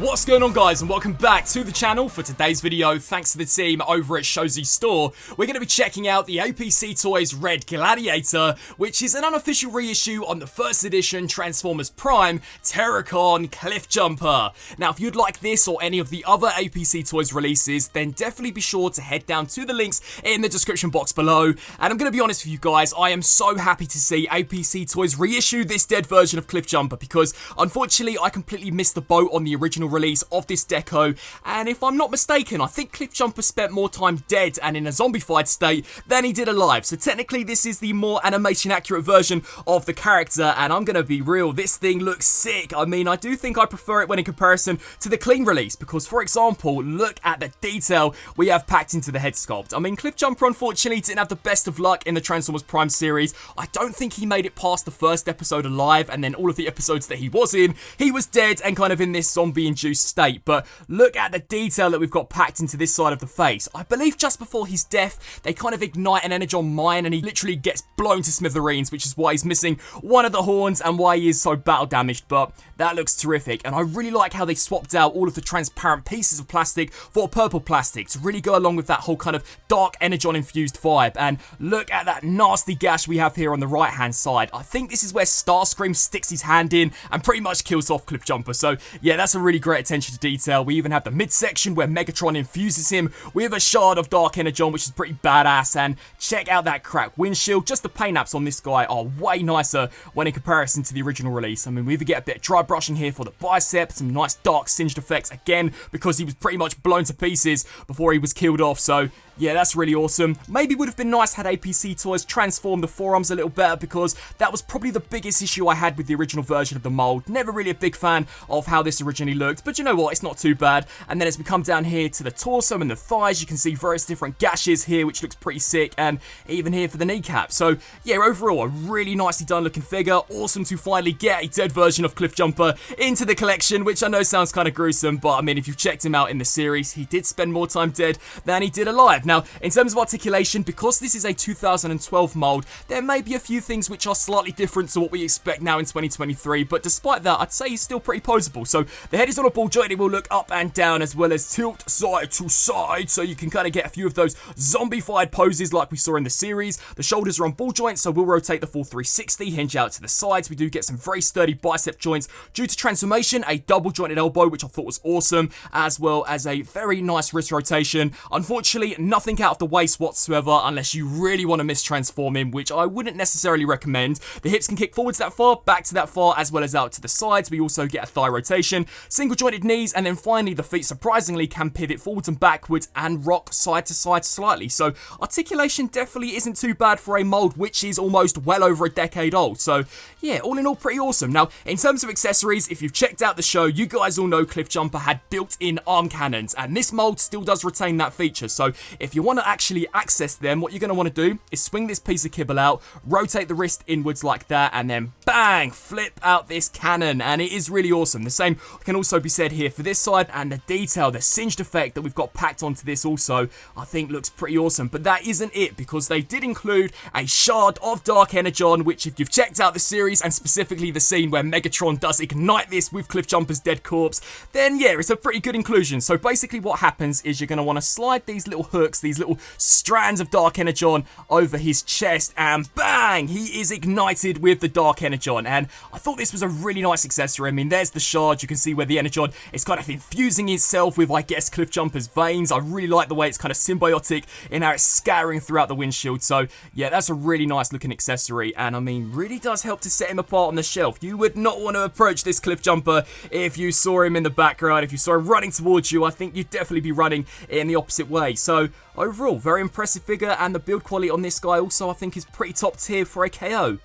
What's going on, guys, and welcome back to the channel. For today's video, thanks to the team over at Shozy Store, we're going to be checking out the APC Toys Red Gladiator, which is an unofficial reissue on the first edition Transformers Prime TERRORCON CLIFFJUMPER. Now, if you'd like this or any of the other APC Toys releases, then definitely be sure to head down to the links in the description box below. And I'm going to be honest with you guys, I am so happy to see APC Toys reissue this dead version of CLIFFJUMPER, because unfortunately I completely missed the boat on the original release of this deco, and if I'm not mistaken, I think CLIFFJUMPER spent more time dead and in a zombified state than he did alive, so technically this is the more animation accurate version of the character, and I'm gonna be real, this thing looks sick. I mean, I do think I prefer it when in comparison to the clean release, because for example, look at the detail we have packed into the head sculpt. I mean, CLIFFJUMPER unfortunately didn't have the best of luck in the Transformers Prime series. I don't think he made it past the first episode alive, and then all of the episodes that he was in, he was dead and kind of in this zombie-induced state. But look at the detail that we've got packed into this side of the face. I believe just before his death, they kind of ignite an energon mine and he literally gets blown to smithereens, which is why he's missing one of the horns and why he is so battle damaged, but that looks terrific. And I really like how they swapped out all of the transparent pieces of plastic for purple plastic to really go along with that whole kind of dark energon infused vibe. And look at that nasty gash we have here on the right hand side. I think this is where Starscream sticks his hand in and pretty much kills off CLIFFJUMPER. So yeah, that's a really great attention to detail. We even have the midsection where Megatron infuses him with a shard of dark energon, which is pretty badass. And check out that cracked windshield. Just the paint apps on this guy are way nicer when in comparison to the original release. I mean, we even get a bit of dry brushing here for the bicep, some nice dark singed effects again, because he was pretty much blown to pieces before he was killed off. So yeah, that's really awesome. Maybe would have been nice had APC Toys transformed the forearms a little better, because that was probably the biggest issue I had with the original version of the mold. Never really a big fan of how this originally looked, but you know what, it's not too bad. And then as we come down here to the torso and the thighs, you can see various different gashes here, which looks pretty sick, and even here for the kneecap. So yeah, overall, a really nicely done looking figure. Awesome to finally get a dead version of CLIFFJUMPER into the collection, which I know sounds kind of gruesome, but I mean, if you've checked him out in the series, he did spend more time dead than he did alive. Now, in terms of articulation, because this is a 2012 mold, there may be a few things which are slightly different to what we expect now in 2023, but despite that, I'd say he's still pretty poseable. So the head is on a ball joint, it will look up and down as well as tilt side to side, so you can kind of get a few of those zombified poses like we saw in the series. The shoulders are on ball joints, so we'll rotate the full 360, hinge out to the sides. We do get some very sturdy bicep joints due to transformation, a double jointed elbow, which I thought was awesome, as well as a very nice wrist rotation. Unfortunately, nothing out of the waist whatsoever unless you really want to mistransform him, which I wouldn't necessarily recommend. The hips can kick forwards that far, back to that far, as well as out to the sides. We also get a thigh rotation, single jointed knees, and then finally the feet surprisingly can pivot forwards and backwards and rock side to side slightly. So articulation definitely isn't too bad for a mold which is almost well over a decade old. So yeah, all in all, pretty awesome. Now, in terms of accessories, if you've checked out the show, you guys all know CLIFFJUMPER had built-in arm cannons, and this mold still does retain that feature. So if you want to actually access them, what you're going to want to do is swing this piece of kibble out, rotate the wrist inwards like that, and then bang, flip out this cannon, and it is really awesome. The same can also be said here for this side, and the detail, the singed effect that we've got packed onto this also, I think looks pretty awesome. But that isn't it, because they did include a shard of dark energon, which if you've checked out the series, and specifically the scene where Megatron does ignite this with CLIFFJUMPER's dead corpse, then yeah, it's a pretty good inclusion. So basically what happens is you're going to want to slide these little hooks, these little strands of dark energon over his chest, and bang, he is ignited with the dark energon. And I thought this was a really nice accessory. I mean, there's the shard, you can see where the energon is kind of infusing itself with, I guess, CLIFFJUMPER's veins. I really like the way it's kind of symbiotic in how it's scattering throughout the windshield. So yeah, that's a really nice looking accessory, and I mean, really does help to set him apart on the shelf. You would not want to approach this CLIFFJUMPER if you saw him in the background. If you saw him running towards you, I think you'd definitely be running in the opposite way. So overall, very impressive figure, and the build quality on this guy also I think is pretty top tier for a KO.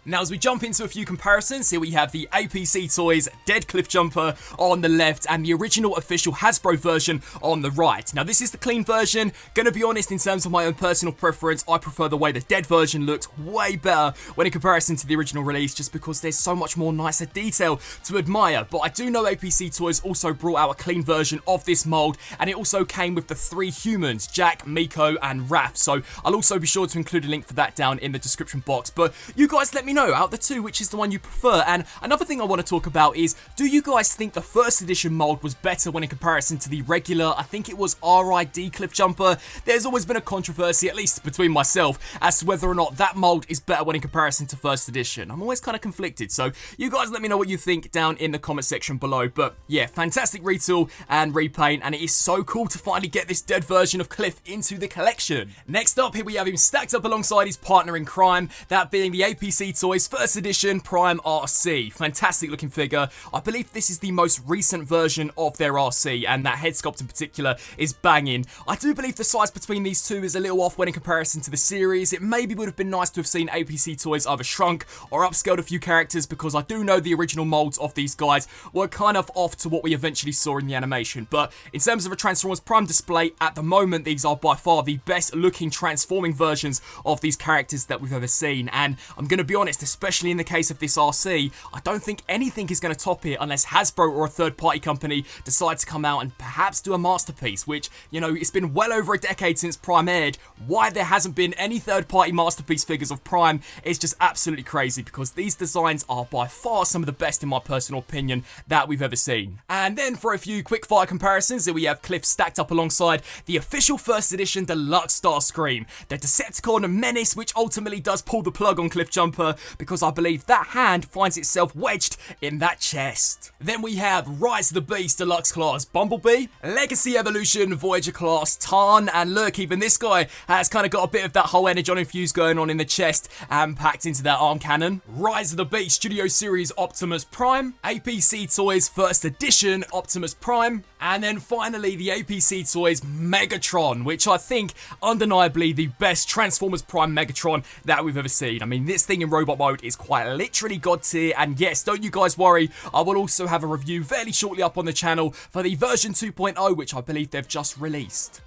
Now, as we jump into a few comparisons, here we have the APC Toys Dead CLIFFJUMPER on the left and the original official Hasbro version on the right. Now, this is the clean version. Gonna be honest, in terms of my own personal preference, I prefer the way the dead version looks way better when in comparison to the original release, just because there's so much more nicer detail to admire. But I do know APC Toys also brought out a clean version of this mold, and it also came with the 3 humans, Jack, Miko, and Raph. So I'll also be sure to include a link for that down in the description box. But you guys let me know know, out of the two, which is the one you prefer? And another thing I want to talk about is, do you guys think the first edition mold was better when in comparison to the regular, I think it was RID Cliffjumper? There's always been a controversy, at least between myself, as to whether or not that mold is better when in comparison to first edition. I'm always kind of conflicted, so you guys let me know what you think down in the comment section below. But yeah, fantastic retool and repaint, and it is so cool to finally get this dead version of Cliff into the collection. Next up, here we have him stacked up alongside his partner in crime, that being the APC Toys first edition Prime RC. Fantastic looking figure. I believe this is the most recent version of their RC, and that head sculpt in particular is banging. I do believe the size between these two is a little off when in comparison to the series. It maybe would have been nice to have seen APC Toys either shrunk or upscaled a few characters, because I do know the original molds of these guys were kind of off to what we eventually saw in the animation. But in terms of a Transformers Prime display, at the moment, these are by far the best looking transforming versions of these characters that we've ever seen. And I'm going to be honest, especially in the case of this RC, I don't think anything is going to top it unless Hasbro or a third-party company decide to come out and perhaps do a masterpiece, which, you know, it's been well over a decade since Prime aired. Why there hasn't been any third-party masterpiece figures of Prime is just absolutely crazy, because these designs are by far some of the best, in my personal opinion, that we've ever seen. And then for a few quick-fire comparisons, here we have Cliff stacked up alongside the official first edition Deluxe Starscream, the Decepticon Menace, which ultimately does pull the plug on Cliffjumper, because I believe that hand finds itself wedged in that chest. Then we have Rise of the Beast Deluxe Class Bumblebee, Legacy Evolution Voyager Class Tarn, and look, even this guy has kind of got a bit of that whole Energon infuse going on in the chest and packed into that arm cannon. Rise of the Beast Studio Series Optimus Prime, APC Toys First Edition Optimus Prime, and then finally the APC Toys Megatron, which I think undeniably the best Transformers Prime Megatron that we've ever seen. I mean, this thing in robot mode is quite literally god tier, and yes, don't you guys worry, I will also have a review fairly shortly up on the channel for the version 2.0, which I believe they've just released.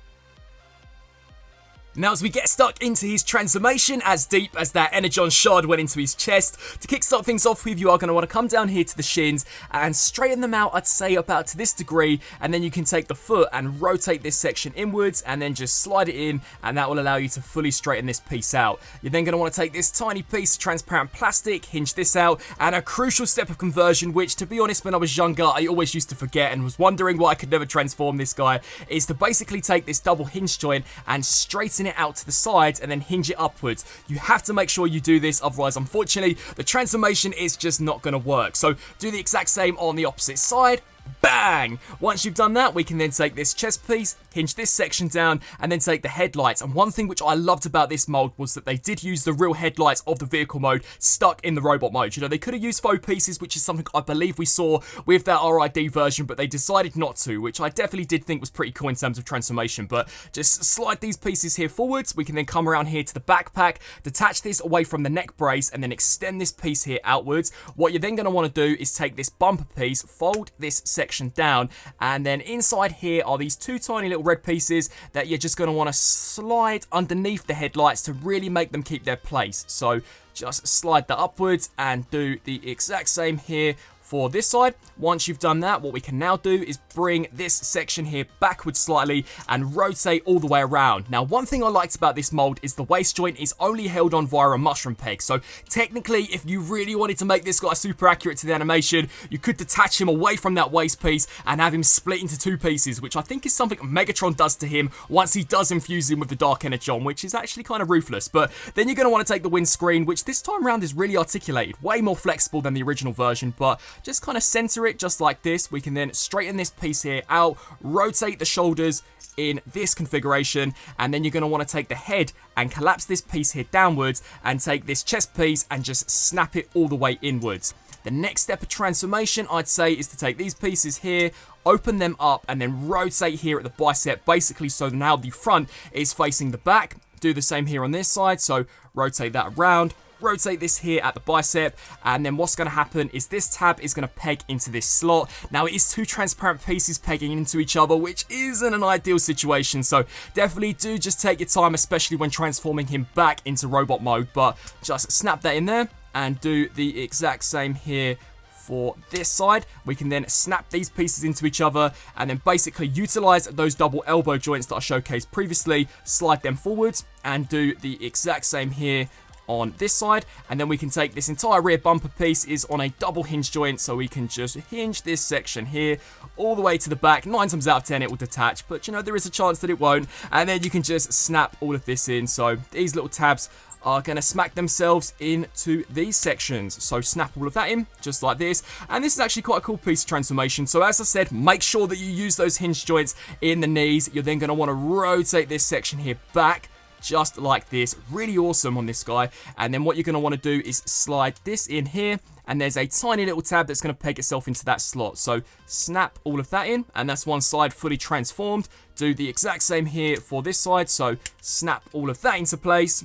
Now, as we get stuck into his transformation, as deep as that Energon shard went into his chest, to kickstart things off with, you are going to want to come down here to the shins and straighten them out, I'd say about to this degree, and then you can take the foot and rotate this section inwards and then just slide it in, and that will allow you to fully straighten this piece out. You're then going to want to take this tiny piece of transparent plastic, hinge this out, and a crucial step of conversion, which, to be honest, when I was younger, I always used to forget and was wondering why I could never transform this guy, is to basically take this double hinge joint and straighten it out to the sides and then hinge it upwards. You have to make sure you do this, otherwise unfortunately the transformation is just not going to work. So do the exact same on the opposite side. Bang! Once you've done that, we can then take this chest piece, hinge this section down, and then take the headlights. And one thing which I loved about this mold was that they did use the real headlights of the vehicle mode stuck in the robot mode. You know, they could have used faux pieces, which is something I believe we saw with that RID version, but they decided not to, which I definitely did think was pretty cool in terms of transformation. But just slide these pieces here forwards. We can then come around here to the backpack, detach this away from the neck brace, and then extend this piece here outwards. What you're then going to want to do is take this bumper piece, fold this section down, and then inside here are these two tiny little red pieces that you're just going to want to slide underneath the headlights to really make them keep their place. So just slide that upwards and do the exact same here for this side. Once you've done that, what we can now do is bring this section here backwards slightly and rotate all the way around. Now, one thing I liked about this mold is the waist joint is only held on via a mushroom peg. So technically, if you really wanted to make this guy super accurate to the animation, you could detach him away from that waist piece and have him split into two pieces, which I think is something Megatron does to him once he does infuse him with the Dark Energon, which is actually kind of ruthless. But then you're going to want to take the windscreen, which this time around is really articulated, way more flexible than the original version, but just kind of center it just like this. We can then straighten this piece here out, rotate the shoulders in this configuration, and then you're going to want to take the head and collapse this piece here downwards and take this chest piece and just snap it all the way inwards. The next step of transformation, I'd say, is to take these pieces here, open them up, and then rotate here at the bicep, basically so now the front is facing the back. Do the same here on this side, so rotate that around, rotate this here at the bicep, and then what's going to happen is this tab is going to peg into this slot. Now, it is two transparent pieces pegging into each other, which isn't an ideal situation, so definitely do just take your time, especially when transforming him back into robot mode, but just snap that in there and do the exact same here for this side. We can then snap these pieces into each other and then basically utilize those double elbow joints that I showcased previously, slide them forwards, and do the exact same here on this side, and then we can take this entire rear bumper piece is on a double hinge joint, so we can just hinge this section here all the way to the back. 9 times out of 10 it will detach, but you know, there is a chance that it won't, and then you can just snap all of this in. So these little tabs are going to smack themselves into these sections. So snap all of that in, just like this. And this is actually quite a cool piece of transformation. So as I said, make sure that you use those hinge joints in the knees. You're then going to want to rotate this section here back, just like this. Really awesome on this guy. And then what you're going to want to do is slide this in here, and there's a tiny little tab that's going to peg itself into that slot. So snap all of that in, and that's one side fully transformed. Do the exact same here for this side. So snap all of that into place.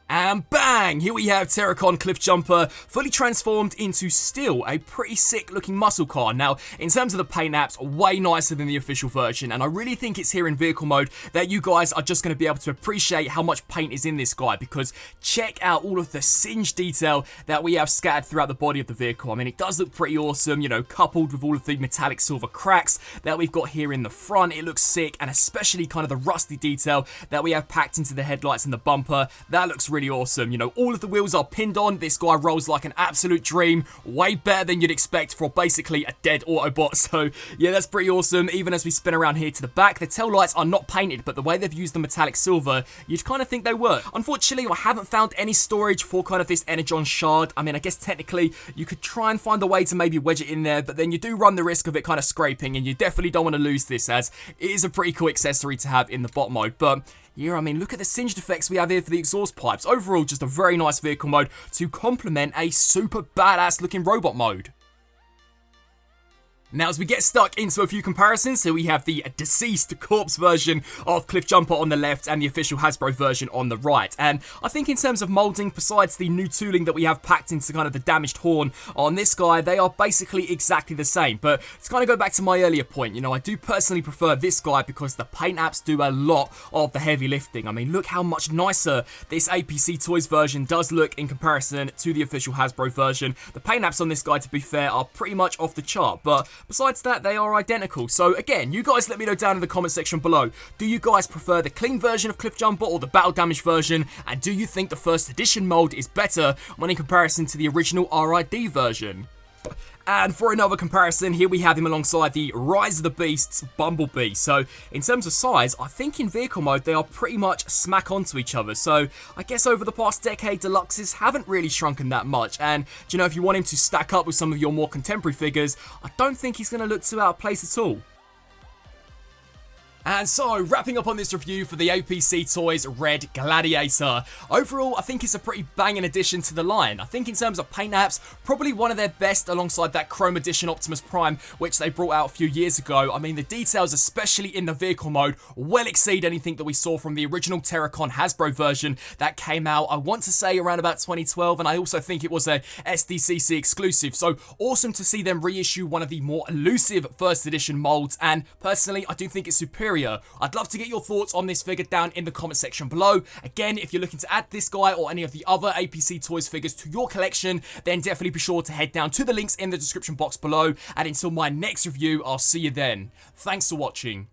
And bang! Here we have TERRORCON CLIFFJUMPER fully transformed into still a pretty sick looking muscle car. Now, in terms of the paint apps, way nicer than the official version, and I really think it's here in vehicle mode that you guys are just going to be able to appreciate how much paint is in this guy, because check out all of the singe detail that we have scattered throughout the body of the vehicle. I mean, it does look pretty awesome, you know, coupled with all of the metallic silver cracks that we've got here in the front. It looks sick, and especially kind of the rusty detail that we have packed into the headlights and the bumper. That looks really awesome. You know, all of the wheels are pinned on. This guy rolls like an absolute dream. Way better than you'd expect for basically a dead Autobot. So yeah, that's pretty awesome. Even as we spin around here to the back, the tail lights are not painted, but the way they've used the metallic silver, you'd kind of think they were. Unfortunately, I haven't found any storage for kind of this Energon shard. I mean, I guess technically you could try and find a way to maybe wedge it in there, but then you do run the risk of it kind of scraping, and you definitely don't want to lose this, as it is a pretty cool accessory to have in the bot mode. But yeah, I mean, look at the singed effects we have here for the exhaust pipes. Overall, just a very nice vehicle mode to complement a super badass looking robot mode. Now, as we get stuck into a few comparisons, so we have the deceased corpse version of CLIFFJUMPER on the left and the official Hasbro version on the right. And I think in terms of molding, besides the new tooling that we have packed into kind of the damaged horn on this guy, they are basically exactly the same. But to kind of go back to my earlier point, you know, I do personally prefer this guy because the paint apps do a lot of the heavy lifting. I mean, look how much nicer this APC Toys version does look in comparison to the official Hasbro version. The paint apps on this guy, to be fair, are pretty much off the chart, but besides that, they are identical. So again, you guys let me know down in the comment section below. Do you guys prefer the clean version of CLIFFJUMPER or the battle damage version? And do you think the first edition mold is better when in comparison to the original RID version? And for another comparison, here we have him alongside the Rise of the Beasts Bumblebee. So in terms of size, I think in vehicle mode they are pretty much smack onto each other. So I guess over the past decade, deluxes haven't really shrunken that much. And you know, if you want him to stack up with some of your more contemporary figures, I don't think he's going to look too out of place at all. And so, wrapping up on this review for the APC Toys Red Gladiator. Overall, I think it's a pretty banging addition to the line. I think in terms of paint apps, probably one of their best alongside that Chrome Edition Optimus Prime, which they brought out a few years ago. I mean, the details, especially in the vehicle mode, well exceed anything that we saw from the original TERRORCON Hasbro version that came out, I want to say, around about 2012, and I also think it was a SDCC exclusive. So, awesome to see them reissue one of the more elusive first edition molds, and personally, I do think it's superior. I'd love to get your thoughts on this figure down in the comment section below. Again, if you're looking to add this guy or any of the other APC Toys figures to your collection, then definitely be sure to head down to the links in the description box below. And until my next review, I'll see you then. Thanks for watching.